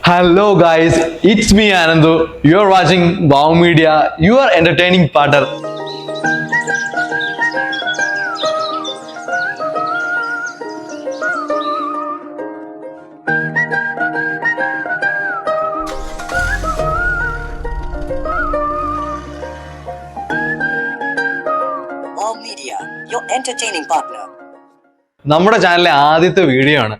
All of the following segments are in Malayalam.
Hello guys, it's me Anandu. You are watching Wow Media, your entertaining partner. Wow Media, your entertaining partner. നമ്മുടെ ചാനലിലെ ആദ്യത്തെ വീഡിയോ ആണ്.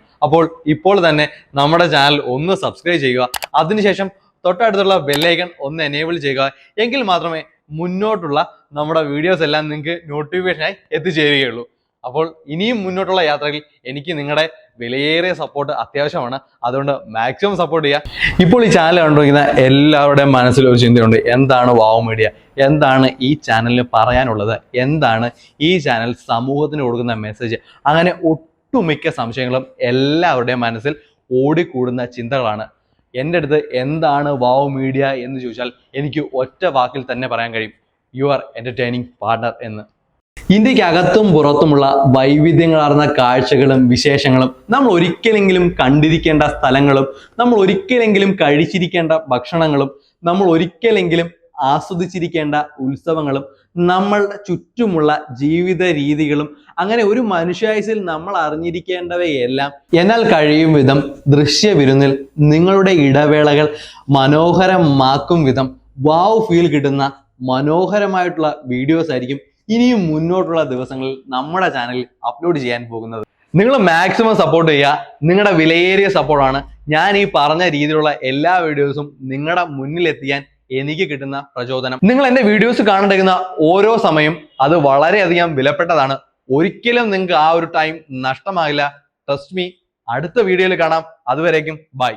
ഇപ്പോൾ തന്നെ നമ്മുടെ ചാനൽ ഒന്ന് സബ്സ്ക്രൈബ് ചെയ്യുക. അതിനുശേഷം തൊട്ടടുത്തുള്ള ബെല്ലൈക്കൺ ഒന്ന് എനേബിൾ ചെയ്യുക. എങ്കിൽ മാത്രമേ മുന്നോട്ടുള്ള നമ്മുടെ വീഡിയോസ് എല്ലാം നിങ്ങൾക്ക് നോട്ടിഫിക്കേഷനായി എത്തിച്ചേരുകയുള്ളൂ. അപ്പോൾ ഇനിയും മുന്നോട്ടുള്ള യാത്രയിൽ എനിക്ക് നിങ്ങളുടെ വിലയേറിയ സപ്പോർട്ട് അത്യാവശ്യമാണ്. അതുകൊണ്ട് മാക്സിമം സപ്പോർട്ട് ചെയ്യുക. ഇപ്പോൾ ഈ ചാനൽ കണ്ടുപിടിക്കുന്ന എല്ലാവരുടെയും മനസ്സിൽ ഒരു ചിന്തയുണ്ട്, എന്താണ് വാവ് മീഡിയ, എന്താണ് ഈ ചാനലിന് പറയാനുള്ളത്, എന്താണ് ഈ ചാനൽ സമൂഹത്തിന് കൊടുക്കുന്ന മെസ്സേജ്. അങ്ങനെ ഒട്ടുമിക്ക സംശയങ്ങളും എല്ലാവരുടെയും മനസ്സിൽ ഓടിക്കൂടുന്ന ചിന്തകളാണ്. എൻ്റെ അടുത്ത് എന്താണ് വാവ് മീഡിയ എന്ന് ചോദിച്ചാൽ എനിക്ക് ഒറ്റ വാക്കിൽ തന്നെ പറയാൻ കഴിയും, യുവർ എൻ്റർടൈനിങ് പാർട്ണർ എന്ന്. ഇന്ത്യക്കകത്തും പുറത്തുമുള്ള വൈവിധ്യങ്ങളാർന്ന കാഴ്ചകളും വിശേഷങ്ങളും, നമ്മൾ ഒരിക്കലെങ്കിലും കണ്ടിരിക്കേണ്ട സ്ഥലങ്ങളും, നമ്മൾ ഒരിക്കലെങ്കിലും കഴിച്ചിരിക്കേണ്ട ഭക്ഷണങ്ങളും, നമ്മൾ ഒരിക്കലെങ്കിലും ആസ്വദിച്ചിരിക്കേണ്ട ഉത്സവങ്ങളും, നമ്മളുടെ ചുറ്റുമുള്ള ജീവിത രീതികളും, അങ്ങനെ ഒരു മനുഷ്യായുസ്സിൽ നമ്മൾ അറിഞ്ഞിരിക്കേണ്ടവയെല്ലാം എന്നാൽ കഴിയും വിധം ദൃശ്യവിരുന്നിൽ നിങ്ങളുടെ ഇടവേളകൾ മനോഹരമാക്കും വിധം വാവ് ഫീൽ കിട്ടുന്ന മനോഹരമായിട്ടുള്ള വീഡിയോസ് ആയിരിക്കും ഇനിയും മുന്നോട്ടുള്ള ദിവസങ്ങളിൽ നമ്മുടെ ചാനലിൽ അപ്ലോഡ് ചെയ്യാൻ പോകുന്നത്. നിങ്ങൾ മാക്സിമം സപ്പോർട്ട് ചെയ്യുക. നിങ്ങളുടെ വിലയേറിയ സപ്പോർട്ടാണ് ഞാൻ ഈ പറഞ്ഞ രീതിയിലുള്ള എല്ലാ വീഡിയോസും നിങ്ങളുടെ മുന്നിലെത്തിക്കാൻ എനിക്ക് കിട്ടുന്ന പ്രചോദനം. നിങ്ങൾ എൻ്റെ വീഡിയോസ് കാണേണ്ടിരുന്ന ഓരോ സമയം അത് വളരെയധികം വിലപ്പെട്ടതാണ്. ഒരിക്കലും നിങ്ങൾക്ക് ആ ഒരു ടൈം നഷ്ടമാകില്ല. Trust me. അടുത്ത വീഡിയോയിൽ കാണാം. അതുവരേക്കും ബൈ.